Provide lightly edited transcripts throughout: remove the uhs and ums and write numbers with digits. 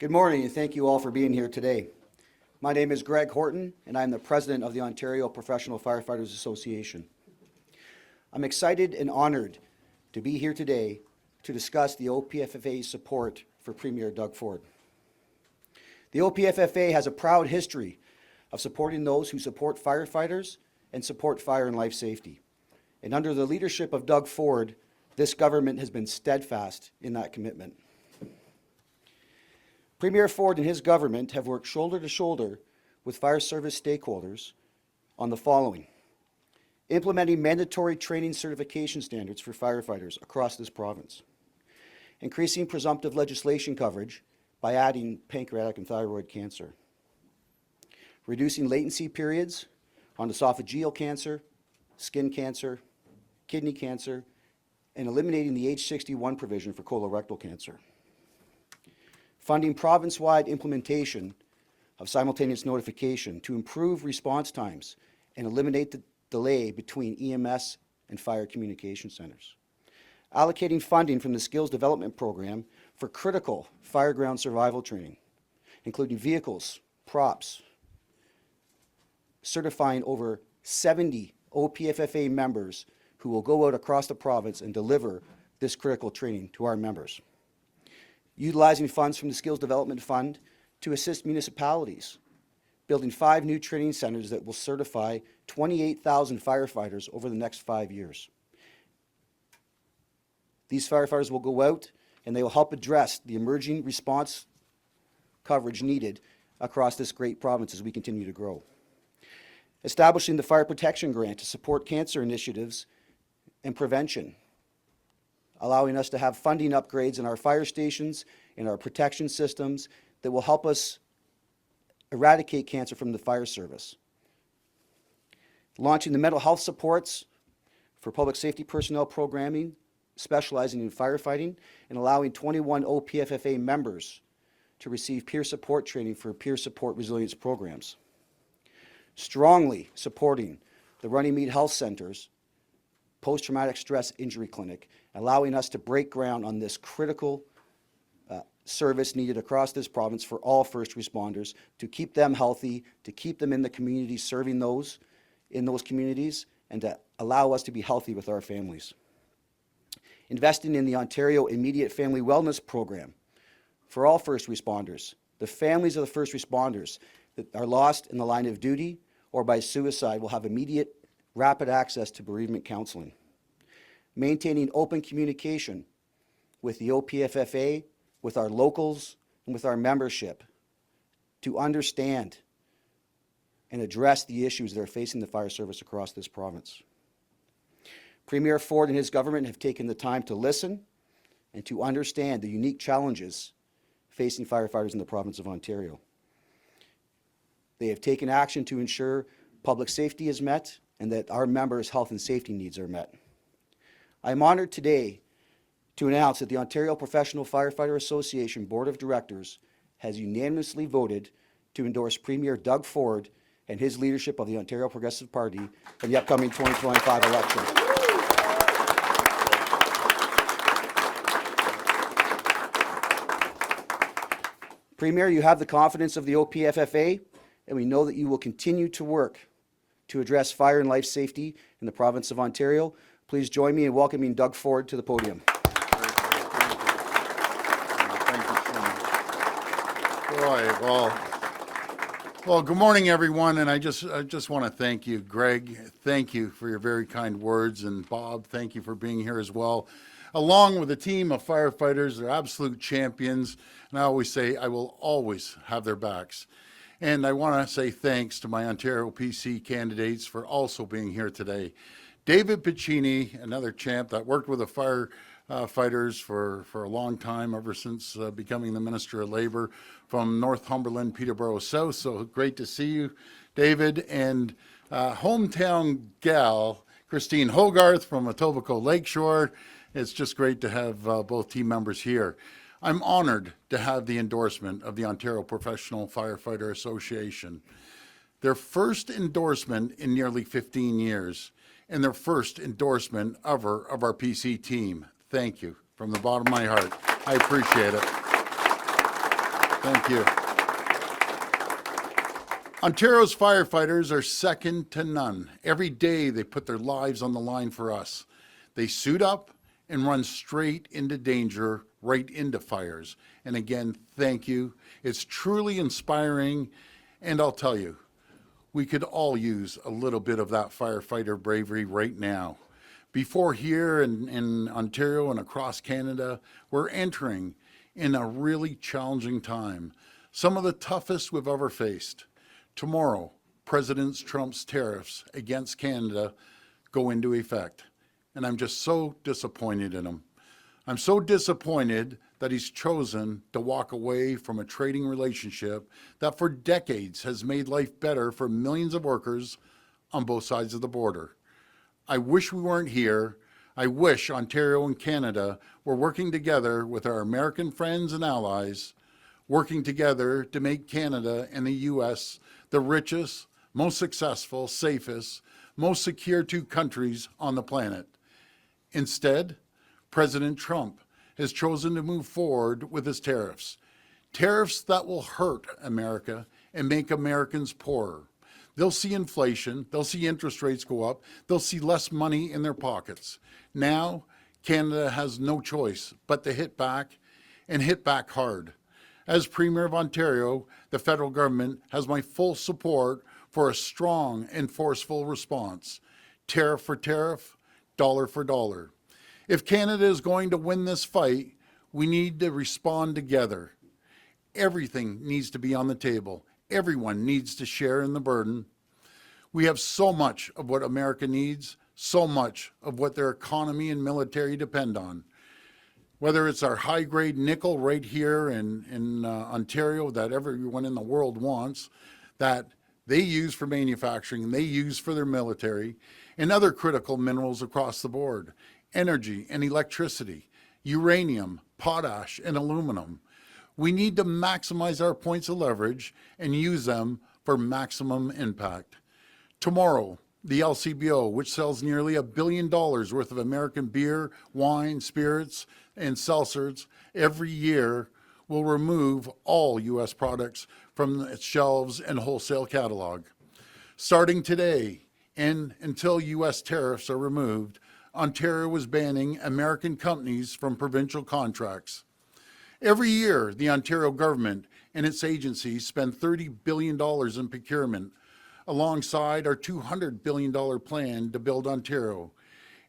Good morning, and thank you all for being here today. My name is Greg Horton, and I'm the president of the Ontario Professional Firefighters Association. I'm excited and honored to be here today to discuss the OPFFA's support for Premier Doug Ford. The OPFFA has a proud history of supporting those who support firefighters and support fire and life safety. And under the leadership of Doug Ford, this government has been steadfast in that commitment. Premier Ford and his government have worked shoulder to shoulder with fire service stakeholders on the following: implementing mandatory training certification standards for firefighters across this province, increasing presumptive legislation coverage by adding pancreatic and thyroid cancer, reducing latency periods on esophageal cancer, skin cancer, kidney cancer, and eliminating the age 61 provision for colorectal cancer, funding province-wide implementation of simultaneous notification to improve response times and eliminate the delay between EMS and fire communication centers, allocating funding from the Skills Development Program for critical fireground survival training, including vehicles, props, certifying over 70 OPFFA members who will go out across the province and deliver this critical training to our members, utilizing funds from the Skills Development Fund to assist municipalities, building 5 new training centers that will certify 28,000 firefighters over the next 5 years. These firefighters will go out and they will help address the emerging response coverage needed across this great province as we continue to grow. Establishing the Fire Protection Grant to support cancer initiatives and prevention, allowing us to have funding upgrades in our fire stations, in our protection systems that will help us eradicate cancer from the fire service. Launching the mental health supports for public safety personnel programming, specializing in firefighting, and allowing 21 OPFFA members to receive peer support training for peer support resilience programs. Strongly supporting the Runnymede Health Center's post-traumatic stress injury clinic, allowing us to break ground on this critical service needed across this province for all first responders, to keep them healthy, to keep them in the community, serving those in those communities, and to allow us to be healthy with our families. Investing in the Ontario Immediate Family Wellness Program for all first responders, the families of the first responders that are lost in the line of duty or by suicide will have immediate, rapid access to bereavement counseling. Maintaining open communication with the OPFFA, with our locals, and with our membership to understand and address the issues that are facing the fire service across this province. Premier Ford and his government have taken the time to listen and to understand the unique challenges facing firefighters in the province of Ontario. They have taken action to ensure public safety is met and that our members' health and safety needs are met. I am honored today to announce that the Ontario Professional Firefighter Association Board of Directors has unanimously voted to endorse Premier Doug Ford and his leadership of the Ontario Progressive Party in the upcoming 2025 election. Premier, you have the confidence of the OPFFA, and we know that you will continue to work to address fire and life safety in the province of Ontario. Please join me in welcoming Doug Ford to the podium. Well, good morning, everyone, and I just want to thank you, Greg. Thank you for your very kind words, and Bob, thank you for being here as well. Along with a team of firefighters, they're absolute champions, and I always say I will always have their backs. And I want to say thanks to my Ontario PC candidates for also being here today. David Piccini, another champ that worked with the firefighters for a long time, ever since becoming the Minister of Labour, from Northumberland, Peterborough South. So great to see you, David. And hometown gal, Christine Hogarth from Etobicoke Lakeshore. It's just great to have both team members here. I'm honored to have the endorsement of the Ontario Professional Firefighter Association. Their first endorsement in nearly 15 years, and their first endorsement ever of our PC team. Thank you from the bottom of my heart. I appreciate it. Thank you. Ontario's firefighters are second to none. Every day they put their lives on the line for us. They suit up and run straight into danger, right into fires. And again, thank you. It's truly inspiring. And I'll tell you, we could all use a little bit of that firefighter bravery right now. Before here in Ontario and across Canada, we're entering in a really challenging time. Some of the toughest we've ever faced. Tomorrow, President Trump's tariffs against Canada go into effect. And I'm just so disappointed in him. I'm so disappointed that he's chosen to walk away from a trading relationship that for decades has made life better for millions of workers on both sides of the border. I wish we weren't here. I wish Ontario and Canada were working together with our American friends and allies, working together to make Canada and the U.S. the richest, most successful, safest, most secure two countries on the planet. Instead, President Trump has chosen to move forward with his tariffs. Tariffs that will hurt America and make Americans poorer. They'll see inflation, they'll see interest rates go up, they'll see less money in their pockets. Now, Canada has no choice but to hit back and hit back hard. As Premier of Ontario, the federal government has my full support for a strong and forceful response. Tariff for tariff, dollar for dollar. If Canada is going to win this fight, we need to respond together. Everything needs to be on the table. Everyone needs to share in the burden. We have so much of what America needs, so much of what their economy and military depend on. Whether it's our high-grade nickel right here in Ontario that everyone in the world wants, that they use for manufacturing, they use for their military, and other critical minerals across the board, energy and electricity, uranium, potash, and aluminum. We need to maximize our points of leverage and use them for maximum impact. Tomorrow, the LCBO, which sells nearly $1 billion worth of American beer, wine, spirits, and seltzers every year, will remove all U.S. products from its shelves and wholesale catalog. Starting today and until U.S. tariffs are removed, Ontario is banning American companies from provincial contracts. Every year, the Ontario government and its agencies spend $30 billion in procurement, alongside our $200 billion plan to build Ontario.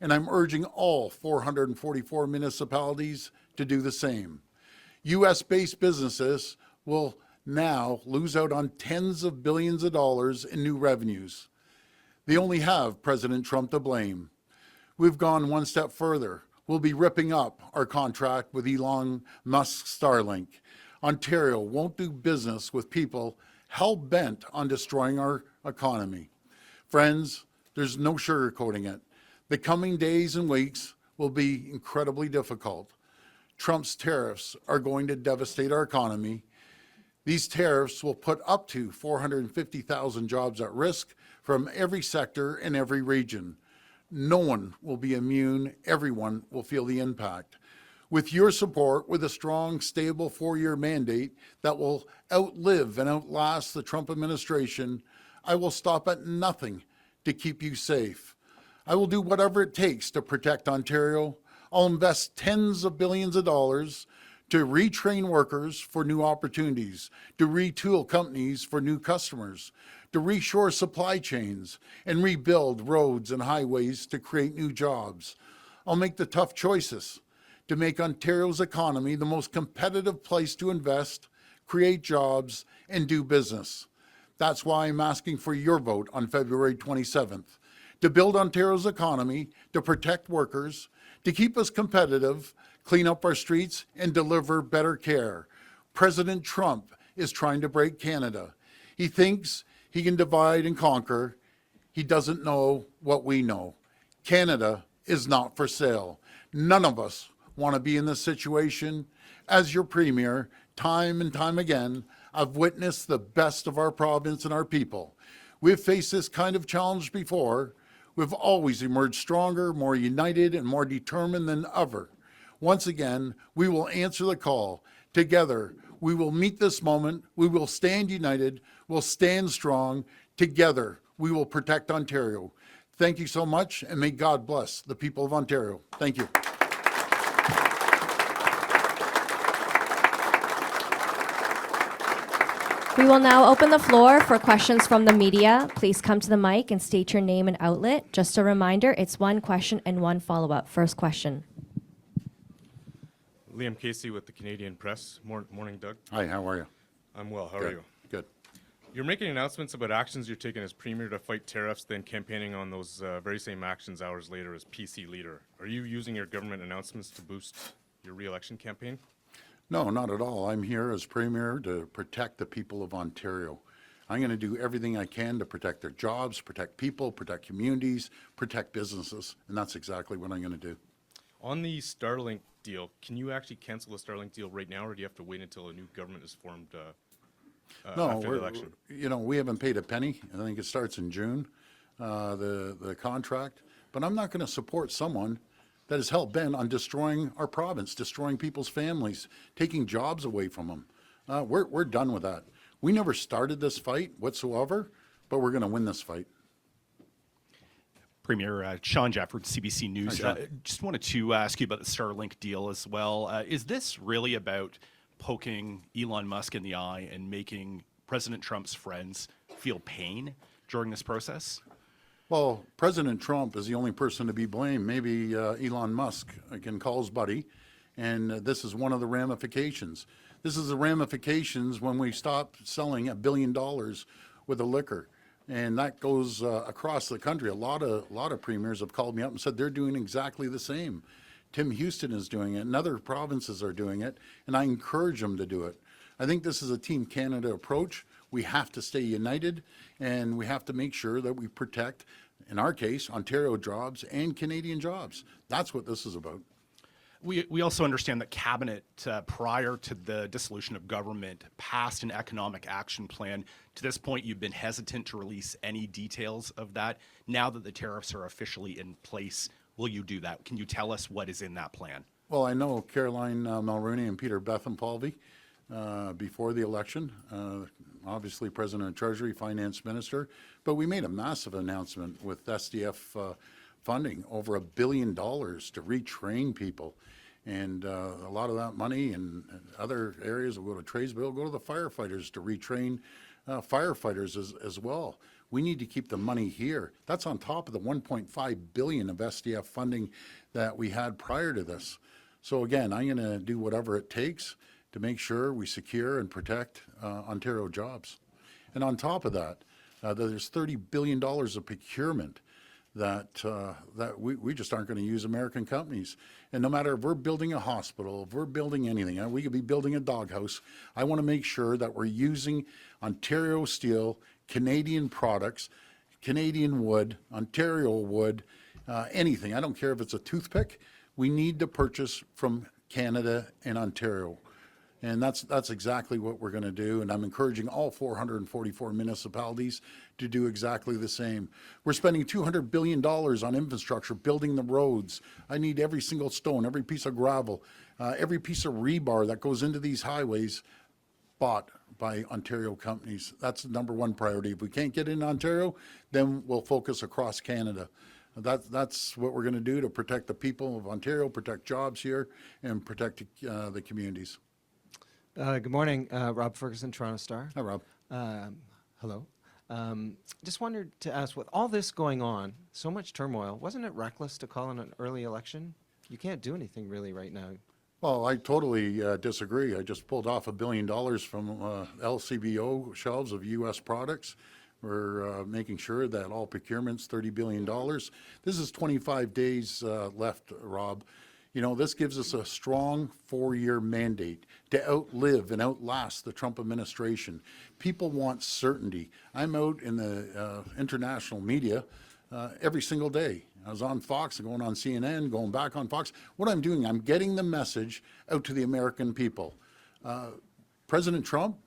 And I'm urging all 444 municipalities to do the same. U.S.-based businesses will now lose out on tens of billions of dollars in new revenues. They only have President Trump to blame. We've gone one step further. We'll be ripping up our contract with Elon Musk's Starlink. Ontario won't do business with people hell-bent on destroying our economy. Friends, there's no sugarcoating it. The coming days and weeks will be incredibly difficult. Trump's tariffs are going to devastate our economy. These tariffs will put up to 450,000 jobs at risk from every sector and every region. No one will be immune. Everyone will feel the impact. With your support, with a strong, stable 4-year mandate that will outlive and outlast the Trump administration, I will stop at nothing to keep you safe. I will do whatever it takes to protect Ontario. I'll invest tens of billions of dollars to retrain workers for new opportunities, to retool companies for new customers, to reshore supply chains, and rebuild roads and highways to create new jobs. I'll make the tough choices to make Ontario's economy the most competitive place to invest, create jobs, and do business. That's why I'm asking for your vote on February 27th, to build Ontario's economy, to protect workers, to keep us competitive, clean up our streets, and deliver better care. President Trump is trying to break Canada. He thinks he can divide and conquer. He doesn't know what we know. Canada is not for sale. None of us want to be in this situation. As your premier, time and time again, I've witnessed the best of our province and our people. We've faced this kind of challenge before. We've always emerged stronger, more united, and more determined than ever. Once again, we will answer the call. Together, We will meet this moment. We will stand united. We'll stand strong. Together, we will protect Ontario. Thank you so much, and may God bless the people of Ontario. Thank you. We will now open the floor for questions from the media. Please come to the mic and state your name and outlet. Just a reminder, it's one question and one follow-up. First question. Liam Casey with the Canadian Press. Morning, Doug. Hi, how are you? I'm well. How are Good. you? Good. You're making announcements about actions you're taking as Premier to fight tariffs, then campaigning on those very same actions hours later as PC leader. Are you using your government announcements to boost your re-election campaign? No, not at all. I'm here as Premier to protect the people of Ontario. I'm going to do everything I can to protect their jobs, protect people, protect communities, protect businesses, and that's exactly what I'm going to do. On the Starlink deal, can you actually cancel the Starlink deal right now, or do you have to wait until a new government is formed No, after the election? we haven't paid a penny. I think it starts in June, the contract. But I'm not going to support someone that is hell-bent on destroying our province, destroying people's families, taking jobs away from them. We're done with that. We never started this fight whatsoever, but we're going to win this fight. Premier Sean Jefford, CBC News. Hi, Sean. Just wanted to ask you about the Starlink deal as well. Is this really about poking Elon Musk in the eye and making President Trump's friends feel pain during this process? Well, President Trump is the only person to be blamed. Maybe Elon Musk can call his buddy, and this is one of the ramifications. This is the ramifications when we stop selling $1 billion worth of liquor. And that goes across the country. A lot of premiers have called me up and said they're doing exactly the same. Tim Houston is doing it, and other provinces are doing it, and I encourage them to do it. I think this is a Team Canada approach. We have to stay united, and we have to make sure that we protect, in our case, Ontario jobs and Canadian jobs. That's what this is about. We also understand that Cabinet, prior to the dissolution of government, passed an economic action plan. To this point, you've been hesitant to release any details of that. Now that the tariffs are officially in place, will you do that? Can you tell us what is in that plan? Well, I know Caroline Mulroney and Peter Bethlenfalvy before the election, obviously President of Treasury, Finance Minister, but we made a massive announcement with SDF funding, over $1 billion to retrain people. And a lot of that money and other areas will go to tradesville, go to the firefighters to retrain firefighters as well. We need to keep the money here. That's on top of the $1.5 billion of SDF funding that we had prior to this. So again, I'm going to do whatever it takes to make sure we secure and protect Ontario jobs. And on top of that, there's $30 billion of procurement that we just aren't going to use American companies. And no matter if we're building a hospital, if we're building anything, we could be building a doghouse, I want to make sure that we're using Ontario steel, Canadian products, Canadian wood, Ontario wood, anything. I don't care if it's a toothpick. We need to purchase from Canada and Ontario. And that's exactly what we're going to do. And I'm encouraging all 444 municipalities to do exactly the same. We're spending $200 billion on infrastructure, building the roads. I need every single stone, every piece of gravel, every piece of rebar that goes into these highways bought by Ontario companies. That's the number one priority. If we can't get in Ontario, then we'll focus across Canada. That's what we're going to do to protect the people of Ontario, protect jobs here, and protect the communities. Good morning, Rob Ferguson, Toronto Star. Hi, Rob. Hello. Just wanted to ask, with all this going on, so much turmoil, wasn't it reckless to call an early election? You can't do anything really right now. Well, I totally disagree. I just pulled off $1 billion from LCBO shelves of U.S. products. We're making sure that all procurements, $30 billion. This is 25 days left, Rob. You know, this gives us a strong 4-year mandate to outlive and outlast the Trump administration. People want certainty. I'm out in the international media every single day. I was on Fox, going on CNN, going back on Fox. What I'm doing, I'm getting the message out to the American people. President Trump,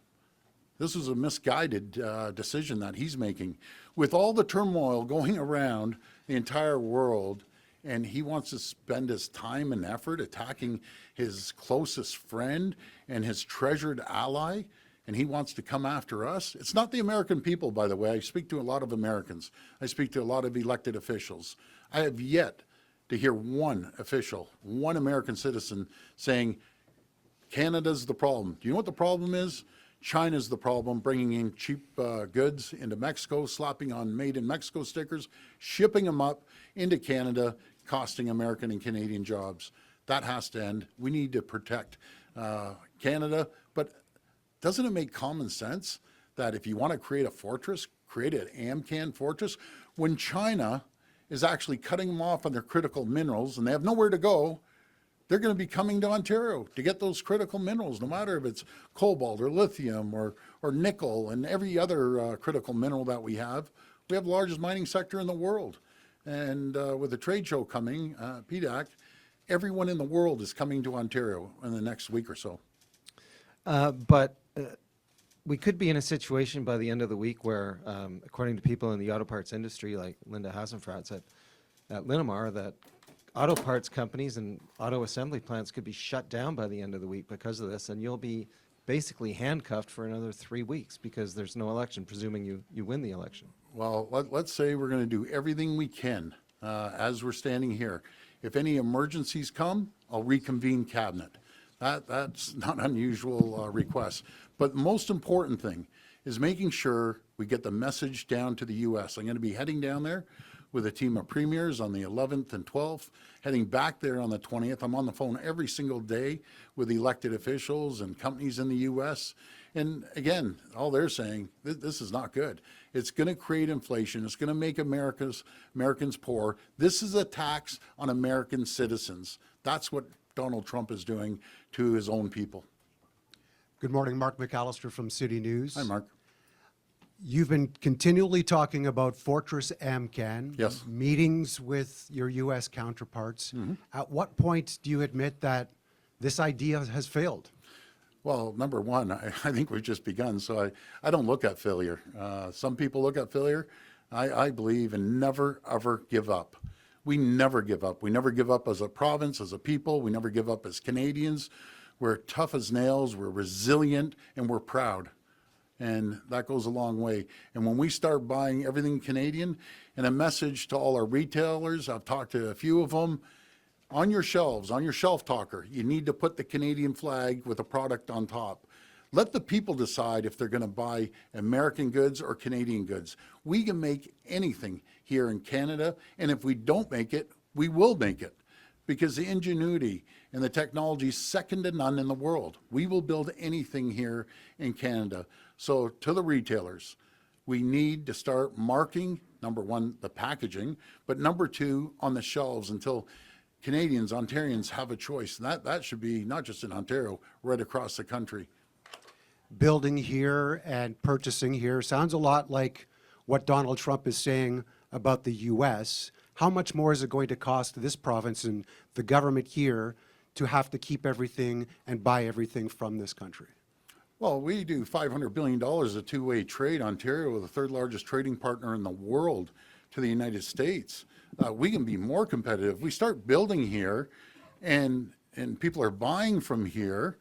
this was a misguided decision that he's making. With all the turmoil going around the entire world, and he wants to spend his time and effort attacking his closest friend and his treasured ally, and he wants to come after us. It's not the American people, by the way. I speak to a lot of Americans. I speak to a lot of elected officials. I have yet to hear one official, one American citizen saying, Canada's the problem. Do you know what the problem is? China's the problem, bringing in cheap goods into Mexico, slapping on Made in Mexico stickers, shipping them up into Canada, costing American and Canadian jobs. That has to end. We need to protect Canada. But doesn't it make common sense that if you want to create a fortress, create an AMCAN fortress, when China is actually cutting them off on their critical minerals and they have nowhere to go, they're going to be coming to Ontario to get those critical minerals, no matter if it's cobalt or lithium or nickel and every other critical mineral that we have. We have the largest mining sector in the world. And with the trade show coming, PDAC, everyone in the world is coming to Ontario in the next week or so. But we could be in a situation by the end of the week where, according to people in the auto parts industry, like Linda Hasenfratz at Linamar, that auto parts companies and auto assembly plants could be shut down by the end of the week because of this, and you'll be basically handcuffed for another 3 weeks because there's no election, presuming you win the election. Well, let's say we're going to do everything we can as we're standing here. If any emergencies come, I'll reconvene cabinet. That's not an unusual request. But the most important thing is making sure we get the message down to the U.S. I'm going to be heading down there with a team of premiers on the 11th and 12th, heading back there on the 20th. I'm on the phone every single day with elected officials and companies in the U.S. And again, all they're saying, this is not good. It's going to create inflation. It's going to make Americans poor. This is a tax on American citizens. That's what Donald Trump is doing to his own people. Good morning, Mark McAllister from City News. Hi, Mark. You've been continually talking about Fortress AMCAN. Yes. Meetings with your U.S. counterparts. At what point do you admit that this idea has failed? Well, number one, I think we've just begun, so I don't look at failure. Some people look at failure. I believe in never, ever give up. We never give up. We never give up as a province, as a people. We never give up as Canadians. We're tough as nails. We're resilient, and we're proud. And that goes a long way. And when we start buying everything Canadian, and a message to all our retailers, I've talked to a few of them, on your shelves, on your shelf talker, you need to put the Canadian flag with a product on top. Let the people decide if they're going to buy American goods or Canadian goods. We can make anything here in Canada, and if we don't make it, we will make it, because the ingenuity and the technology is second to none in the world. We will build anything here in Canada. So to the retailers, we need to start marking, number one, the packaging, but number two, on the shelves until Canadians, Ontarians have a choice. And that should be not just in Ontario, right across the country. Building here and purchasing here sounds a lot like what Donald Trump is saying about the U.S. How much more is it going to cost this province and the government here to have to keep everything and buy everything from this country? Well, we do $500 billion of two-way trade. Ontario, the third largest trading partner in the world to the United States. We can be more competitive. We start building here and people are buying from here,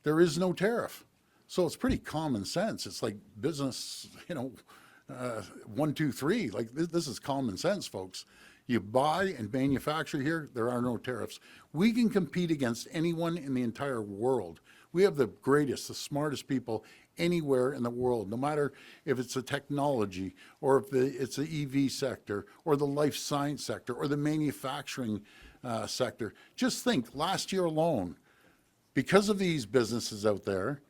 there is no tariff. So it's pretty common sense. It's like business, 1, 2, 3. Like this is common sense, folks. You buy and manufacture here, there are no tariffs. We can compete against anyone in the entire world. We have the greatest, the smartest people anywhere in the world, no matter if it's the technology or if it's the EV sector or the life science sector or the manufacturing sector. Just think, last year alone, because of these businesses out there,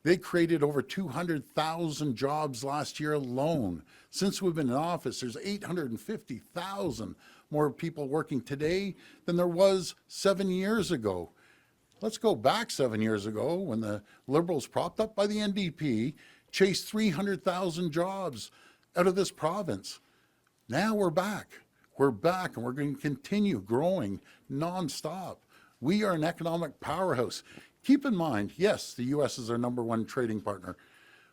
they created over 200,000 jobs last year alone. Since we've been in office, there's 850,000 more people working today than there was 7 years ago. Let's go back 7 years ago when the Liberals, propped up by the NDP, chased 300,000 jobs out of this province. Now we're back. We're back, and we're going to continue growing nonstop. We are an economic powerhouse. Keep in mind, yes, the U.S. is our #1 trading partner,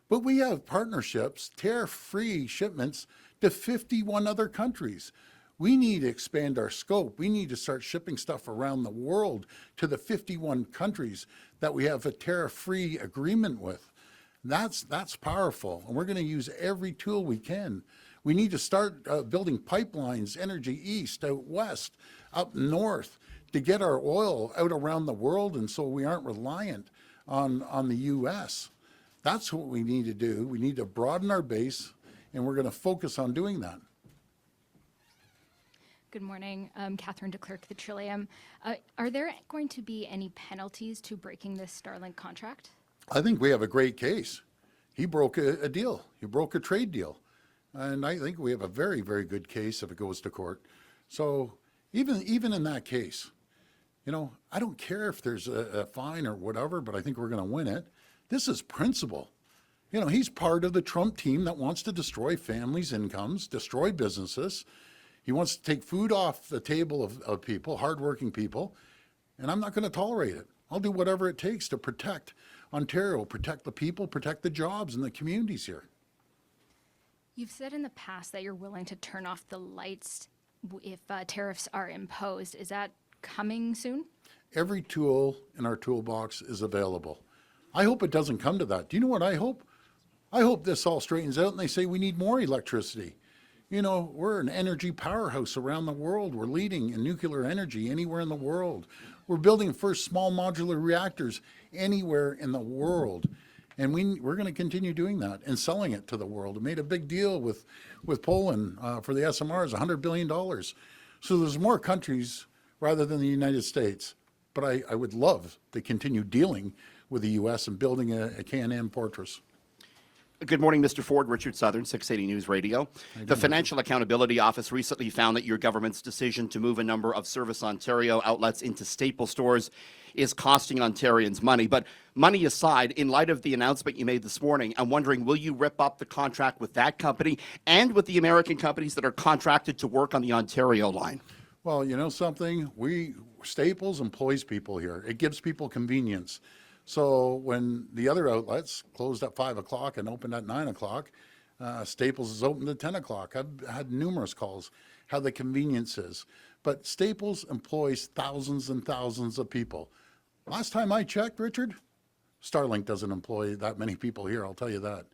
but we have partnerships, tariff-free shipments to 51 other countries. We need to expand our scope. We need to start shipping stuff around the world to the 51 countries that we have a tariff-free agreement with. That's powerful, and we're going to use every tool we can. We need to start building pipelines, energy east, out west, up north, to get our oil out around the world, and so we aren't reliant on the U.S. That's what we need to do. We need to broaden our base, and we're going to focus on doing that. Good morning. Catherine DeClercq, the Trillium. Are there going to be any penalties to breaking this Starlink contract? I think we have a great case. He broke a deal. He broke a trade deal. And I think we have a very, very good case if it goes to court. So even in that case, you know, I don't care if there's a fine or whatever, but I think we're going to win it. This is principle. You know, he's part of the Trump team that wants to destroy families' incomes, destroy businesses. He wants to take food off the table of people, hardworking people, and I'm not going to tolerate it. I'll do whatever it takes to protect Ontario, protect the people, protect the jobs and the communities here. You've said in the past that you're willing to turn off the lights if tariffs are imposed. Is that coming soon? Every tool in our toolbox is available. I hope it doesn't come to that. Do you know what I hope? I hope this all straightens out and they say we need more electricity. You know, we're an energy powerhouse around the world. We're leading in nuclear energy anywhere in the world. We're building first small modular reactors anywhere in the world. And we're going to continue doing that and selling it to the world. We made a big deal with Poland for the SMRs, $100 billion. So there's more countries rather than the United States. But I would love to continue dealing with the U.S. and building a Can-Am fortress. Good morning, Mr. Ford. Richard Southern, 680 News Radio. The Financial Accountability Office recently found that your government's decision to move a number of Service Ontario outlets into staple stores is costing Ontarians money. But money aside, in light of the announcement you made this morning, I'm wondering, will you rip up the contract with that company and with the American companies that are contracted to work on the Ontario line? Well, you know something? Staples employs people here. It gives people convenience. So when the other outlets closed at 5 o'clock and opened at 9 o'clock, Staples is open at 10 o'clock. I've had numerous calls how the convenience is. But Staples employs thousands and thousands of people. Last time I checked, Richard, Starlink doesn't employ that many people here, I'll tell you that.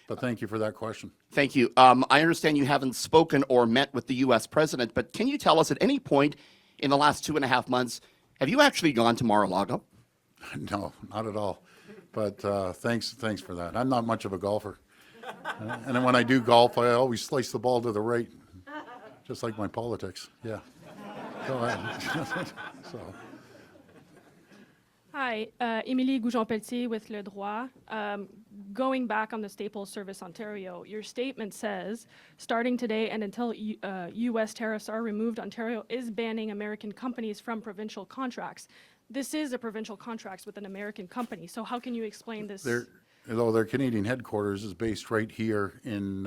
But thank you for that question. Thank you. I understand you haven't spoken or met with the U.S. president, but can you tell us at any point in the last 2.5 months, have you actually gone to Mar-a-Lago? No, not at all. But thanks for that. I'm not much of a golfer. And then when I do golf, I always slice the ball to the right, just like my politics. Yeah. Go ahead. So. Hi, Émilie Goujon-Pelletier with Le Droit. Going back on the Staples Service Ontario, your statement says, starting today and until U.S. tariffs are removed, Ontario is banning American companies from provincial contracts. This is a provincial contract with an American company, so how can you explain this? Although their Canadian headquarters is based right here in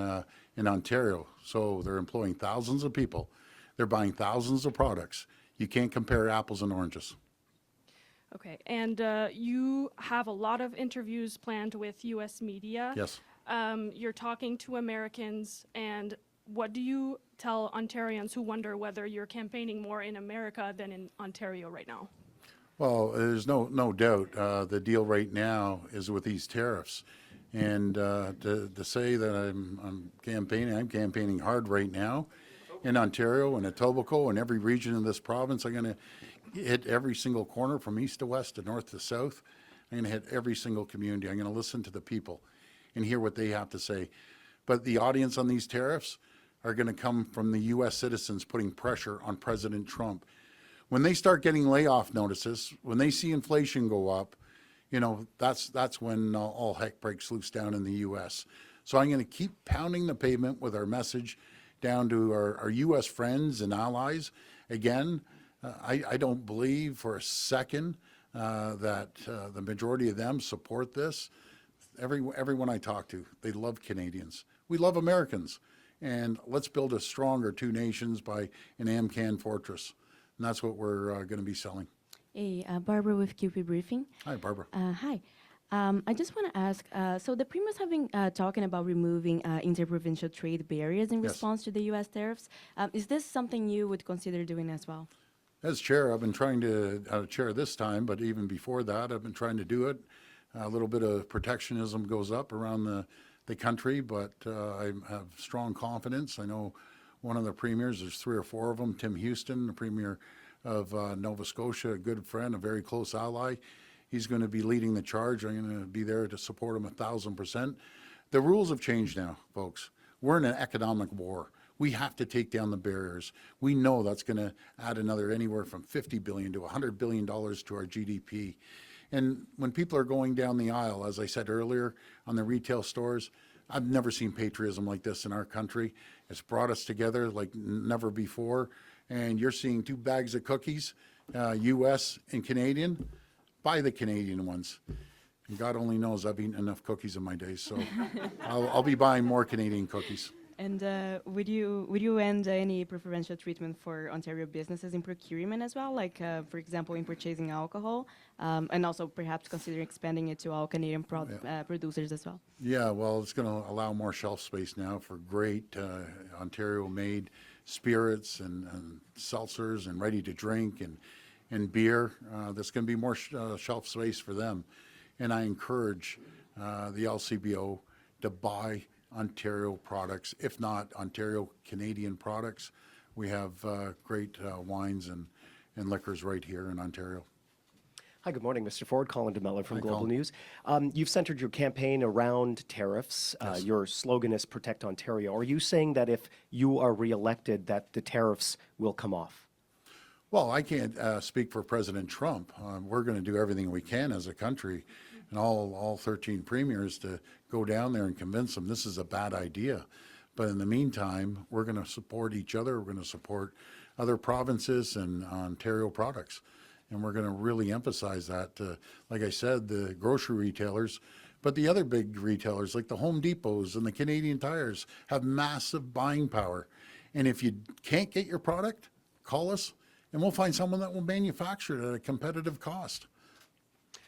Ontario, so they're employing thousands of people. They're buying thousands of products. You can't compare apples and oranges. Okay, and you have a lot of interviews planned with U.S. media. Yes. You're talking to Americans, and what do you tell Ontarians who wonder whether you're campaigning more in America than in Ontario right now? Well, there's no doubt the deal right now is with these tariffs. And to say that I'm campaigning hard right now in Ontario and Etobicoke and every region in this province. I'm going to hit every single corner from east to west to north to south. I'm going to hit every single community. I'm going to listen to the people and hear what they have to say. But the audience on these tariffs are going to come from the U.S. citizens putting pressure on President Trump. When they start getting layoff notices, when they see inflation go up, you know, that's when all heck breaks loose down in the U.S. So I'm going to keep pounding the pavement with our message down to our U.S. friends and allies. Again, I don't believe for a second that the majority of them support this. Everyone I talk to, they love Canadians. We love Americans. And let's build a stronger two nations by an AmCan fortress. And that's what we're going to be selling. Hey, Barbara with QP Briefing. Hi, Barbara. Hi. I just want to ask, so the premiers have been talking about removing interprovincial trade barriers in Yes. response to the U.S. tariffs. Is this something you would consider doing as well? As chair, I've been trying to, chair this time, but even before that, I've been trying to do it. A little bit of protectionism goes up around the country, but I have strong confidence. I know one of the premiers, there's 3 or 4 of them, Tim Houston, the premier of Nova Scotia, a good friend, a very close ally. He's going to be leading the charge. I'm going to be there to support him 1,000%. The rules have changed now, folks. We're in an economic war. We have to take down the barriers. We know that's going to add another anywhere from $50 billion to $100 billion to our GDP. And when people are going down the aisle, as I said earlier, on the retail stores, I've never seen patriotism like this in our country. It's brought us together like never before. And you're seeing 2 bags of cookies, U.S. and Canadian. Buy the Canadian ones. And God only knows I've eaten enough cookies in my days, so I'll be buying more Canadian cookies. And would you end any preferential treatment for Ontario businesses in procurement as well, like for example in purchasing alcohol, and also perhaps consider expanding it to all Canadian producers as well? Yeah, well, it's going to allow more shelf space now for great Ontario-made spirits and seltzers and ready-to-drink and beer. There's going to be more shelf space for them. And I encourage the LCBO to buy Ontario products, if not Ontario Canadian products. We have great wines and liquors right here in Ontario. Hi, good morning, Mr. Ford. Colin DeMello from Hi, Global Colin. News. You've centered your campaign around tariffs. Yes. Your slogan is Protect Ontario. Are you saying that if you are reelected, that the tariffs will come off? Well, I can't speak for President Trump. We're going to do everything we can as a country and all 13 premiers to go down there and convince them this is a bad idea. But in the meantime, we're going to support each other. We're going to support other provinces and Ontario products. And we're going to really emphasize that, like I said, the grocery retailers, but the other big retailers like the Home Depots and the Canadian Tires have massive buying power. And if you can't get your product, call us and we'll find someone that will manufacture it at a competitive cost.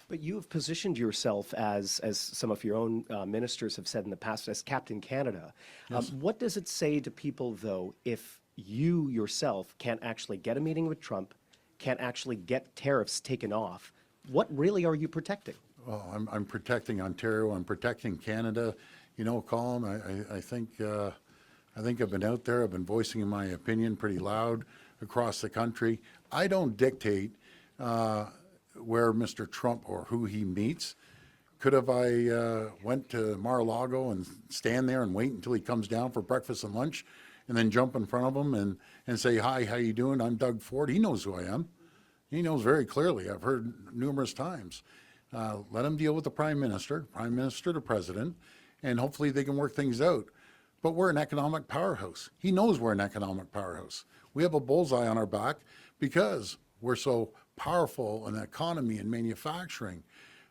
But you have positioned yourself as some of your own ministers have said in the past, as Captain Canada. Yes. What does it say to people, though, if you yourself can't actually get a meeting with Trump, can't actually get tariffs taken off? What really are you protecting? Well, I'm protecting Ontario. I'm protecting Canada. You know, Colin, I think I've been out there. I've been voicing my opinion pretty loud across the country. I don't dictate where Mr. Trump or who he meets. Could have I went to Mar-a-Lago and stand there and wait until he comes down for breakfast and lunch and then jump in front of him and say, hi, how you doing? I'm Doug Ford. He knows who I am. He knows very clearly. I've heard numerous times. Let him deal with the Prime Minister to President, and hopefully they can work things out. But we're an economic powerhouse. He knows we're an economic powerhouse. We have a bullseye on our back because we're so powerful in the economy and manufacturing.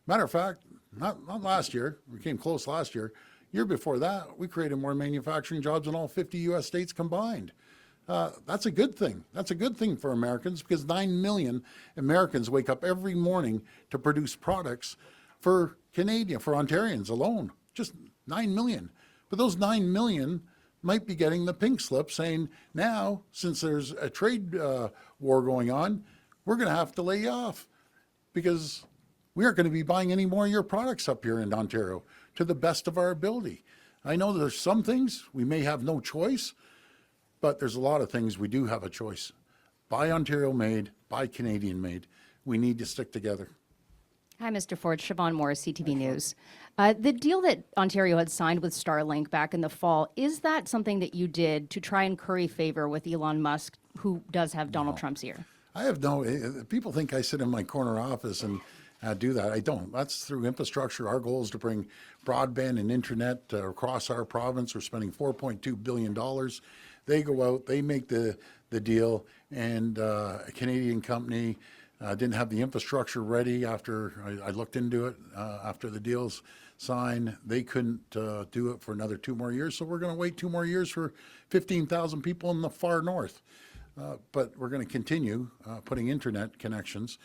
Matter of fact, not last year, we came close last year. Year before that, we created more manufacturing jobs than all 50 U.S. states combined. That's a good thing. That's a good thing for Americans because 9 million Americans wake up every morning to produce products for Ontarians alone. Just 9 million. But those 9 million might be getting the pink slip saying, now, since there's a trade war going on, we're going to have to lay you off because we aren't going to be buying any more of your products up here in Ontario to the best of our ability. I know there's some things we may have no choice, but there's a lot of things we do have a choice. Buy Ontario made, buy Canadian made. We need to stick together. Hi, Mr. Ford. Siobhan Morris, CTV News. The deal that Ontario had signed with Starlink back in the fall, is that something that you did to try and curry favor with Elon Musk, who does have Donald Trump's ear? I have no, people think I sit in my corner office and do that. I don't. That's through infrastructure. Our goal is to bring broadband and internet across our province. We're spending $4.2 billion. They go out, they make the deal, and a Canadian company didn't have the infrastructure ready after I looked into it, after the deal's signed. They couldn't do it for another 2 more years, so we're going to wait 2 more years for 15,000 people in the far north. But we're going to continue putting internet connections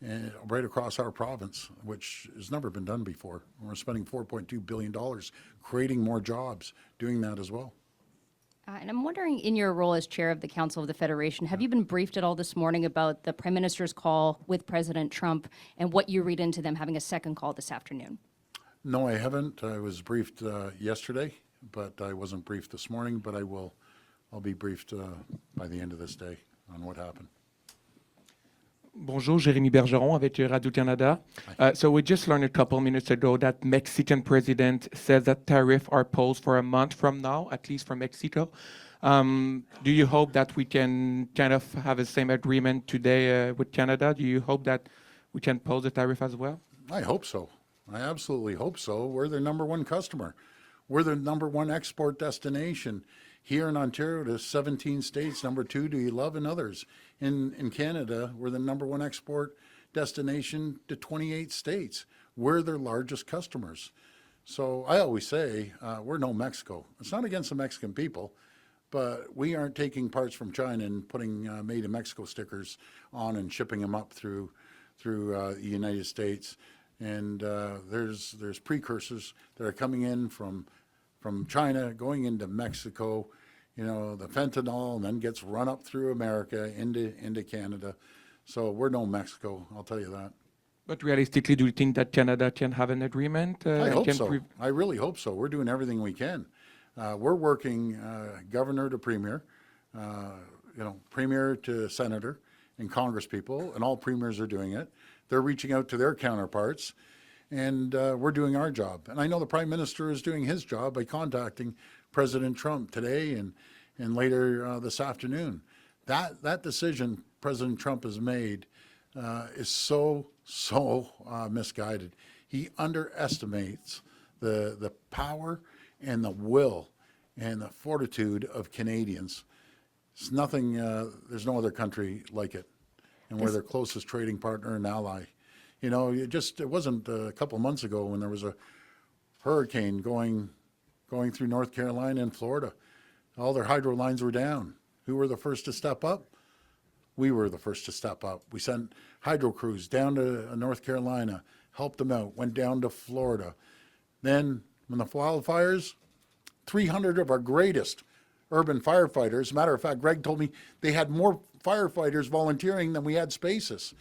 and right across our province, which has never been done before. We're spending $4.2 billion creating more jobs, doing that as well. And I'm wondering, in your role as chair of the Council of the Federation, have you been briefed at all this morning about the Prime Minister's call with President Trump and what you read into them having a second call this afternoon? No, I haven't. I was briefed yesterday, but I wasn't briefed this morning, but I'll be briefed by the end of this day on what happened. Bonjour, Jérémy Bergeron avec Radio-Canada. So we just learned a couple minutes ago that Mexican president says that tariffs are posed for a month from now, at least for Mexico. Do you hope that we can kind of have the same agreement today with Canada? Do you hope that we can pose a tariff as well? I hope so. I absolutely hope so. We're their number one customer. We're the number one export destination. Here in Ontario to 17 states, number 2 to 11 others. In Canada, we're the number one export destination to 28 states. We're their largest customers. So I always say, we're no Mexico. It's not against the Mexican people, but we aren't taking parts from China and putting made in Mexico stickers on and shipping them up through the United States. And there's precursors that are coming in from China, going into Mexico, the fentanyl, and then gets run up through America into Canada. So we're no Mexico, I'll tell you that. But realistically, do you think that Canada can have an agreement? I hope so. I really hope so. We're doing everything we can. We're working governor to premier, premier to senator and Congress people, and all premiers are doing it. They're reaching out to their counterparts. And we're doing our job. And I know the Prime Minister is doing his job by contacting President Trump today and later this afternoon. That decision President Trump has made is so misguided. He underestimates the power and the will and the fortitude of Canadians. It's nothing, there's no other country like it. And we're their closest trading partner and ally. It wasn't a couple of months ago when there was a hurricane going through North Carolina and Florida. All their hydro lines were down. Who were the first to step up? We were the first to step up. We sent hydro crews down to North Carolina, helped them out, went down to Florida. Then when the wildfires, 300 of our greatest urban firefighters, matter of fact, Greg told me they had more firefighters volunteering than we had spaces.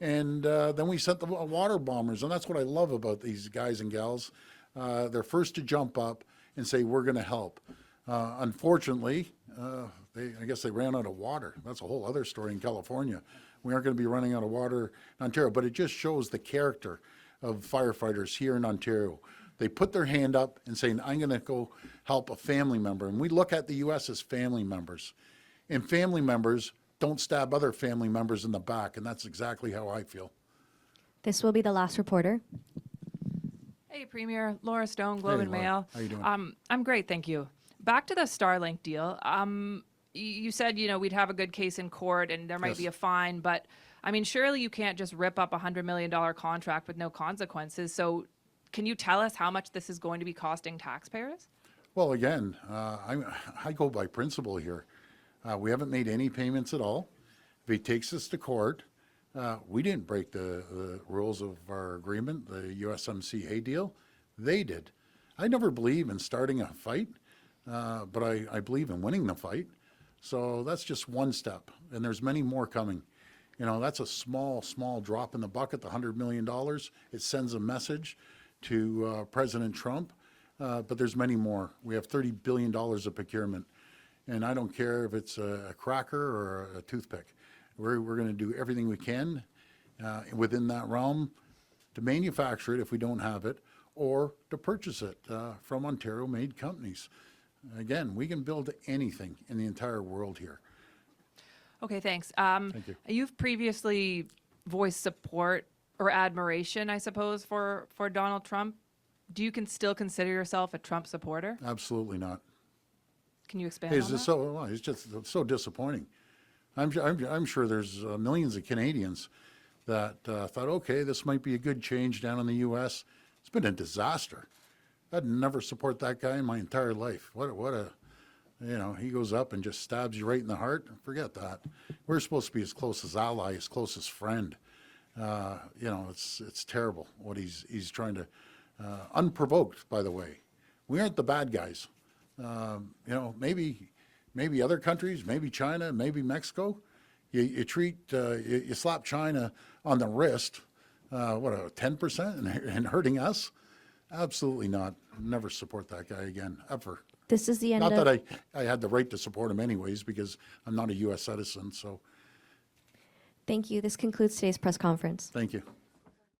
And then we sent the water bombers, and that's what I love about these guys and gals. They're first to jump up and say, we're going to help. Unfortunately, I guess they ran out of water. That's a whole other story in California. We aren't going to be running out of water in Ontario, but it just shows the character of firefighters here in Ontario. They put their hand up and saying, I'm going to go help a family member. And we look at the U.S. as family members. And family members don't stab other family members in the back, and that's exactly how I feel. This will be the last reporter. Hey, Premier. Laura Stone, Globe and Laura. Mail. How you doing? I'm great, thank you. Back to the Starlink deal. You said, we'd have a good case in court and there might Yes. be a fine, but, surely you can't just rip up a $100 million contract with no consequences. So can you tell us how much this is going to be costing taxpayers? Well, again, I go by principle here. We haven't made any payments at all. If he takes us to court, we didn't break the rules of our agreement, the USMCA deal. They did. I never believe in starting a fight, but I believe in winning the fight. So that's just one step, and there's many more coming. That's a small drop in the bucket, the $100 million. It sends a message to President Trump, but there's many more. We have $30 billion of procurement. And I don't care if it's a cracker or a toothpick. We're going to do everything we can within that realm to manufacture it if we don't have it, or to purchase it from Ontario-made companies. Again, we can build anything in the entire world here. Okay, thanks. Thank you. You've previously voiced support or admiration, I suppose, for Donald Trump. Do you still consider yourself a Trump supporter? Absolutely not. Can you expand He's on just that? he's just so disappointing. I'm sure there's millions of Canadians that thought, okay, this might be a good change down in the U.S. It's been a disaster. I'd never support that guy in my entire life. What a, he goes up and just stabs you right in the heart. Forget that. We're supposed to be as close as ally, as close as friend. You know, it's terrible what he's trying to, unprovoked, by the way. We aren't the bad guys. You know, maybe other countries, maybe China, maybe Mexico. You slap China on the wrist, 10% and hurting us? Absolutely not. Never support that guy again, ever. This is the end Not of... that I had the right to support him anyways, because I'm not a U.S. citizen, so Thank you. This concludes today's press conference. thank you.